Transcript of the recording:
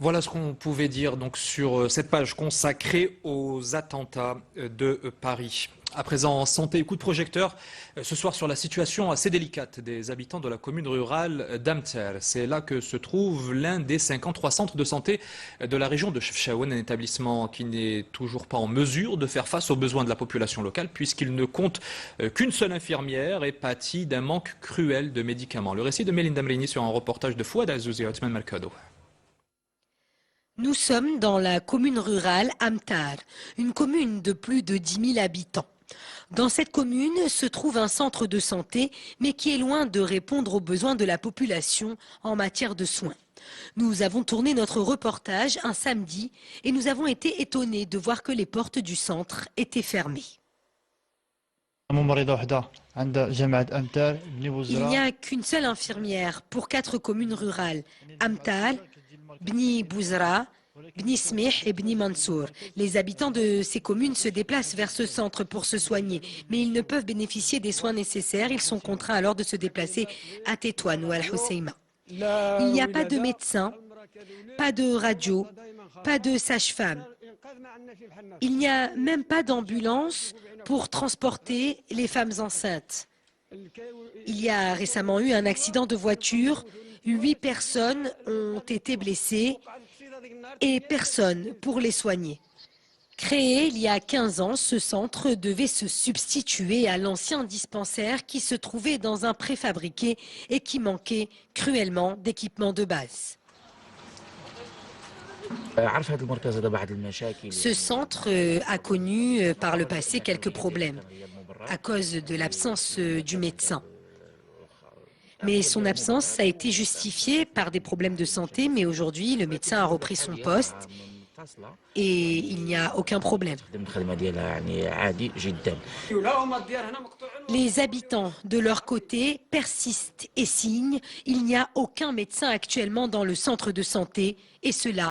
Voilà ce qu'on pouvait dire donc sur cette page consacrée aux attentats de Paris. À présent, santé, coup de projecteur ce soir sur la situation assez délicate des habitants de la commune rurale d'Amter. C'est là que se trouve l'un des 53 centres de santé de la région de Chefchaouen, un établissement qui n'est toujours pas en mesure de faire face aux besoins de la population locale puisqu'il ne compte qu'une seule infirmière et pâtit d'un manque cruel de médicaments. Le récit de Mélinda Mrini sur un reportage de Fouad Azouzi et Othman Mercado. Nous sommes dans la commune rurale Amtar, une commune de plus de 10 000 habitants. Dans cette commune se trouve un centre de santé, mais qui est loin de répondre aux besoins de la population en matière de soins. Nous avons tourné notre reportage un samedi et nous avons été étonnés de voir que les portes du centre étaient fermées. Il n'y a qu'une seule infirmière pour 4 communes rurales, Amtar, Bni Bouzra, Bni Smih et Bni Mansour. Les habitants de ces communes se déplacent vers ce centre pour se soigner, mais ils ne peuvent bénéficier des soins nécessaires. Ils sont contraints alors de se déplacer à Tétouan ou à Al-Hoceima. Il n'y a pas de médecin, pas de radio, pas de sage-femme. Il n'y a même pas d'ambulance pour transporter les femmes enceintes. Il y a récemment eu un accident de voiture. 8 personnes ont été blessées et personne pour les soigner. Créé il y a 15 ans, ce centre devait se substituer à l'ancien dispensaire qui se trouvait dans un préfabriqué et qui manquait cruellement d'équipements de base. Ce centre a connu par le passé quelques problèmes à cause de l'absence du médecin. Mais son absence a été justifiée par des problèmes de santé, mais aujourd'hui, le médecin a repris son poste et il n'y a aucun problème. Les habitants, de leur côté, persistent et signent. Il n'y a aucun médecin actuellement dans le centre de santé et cela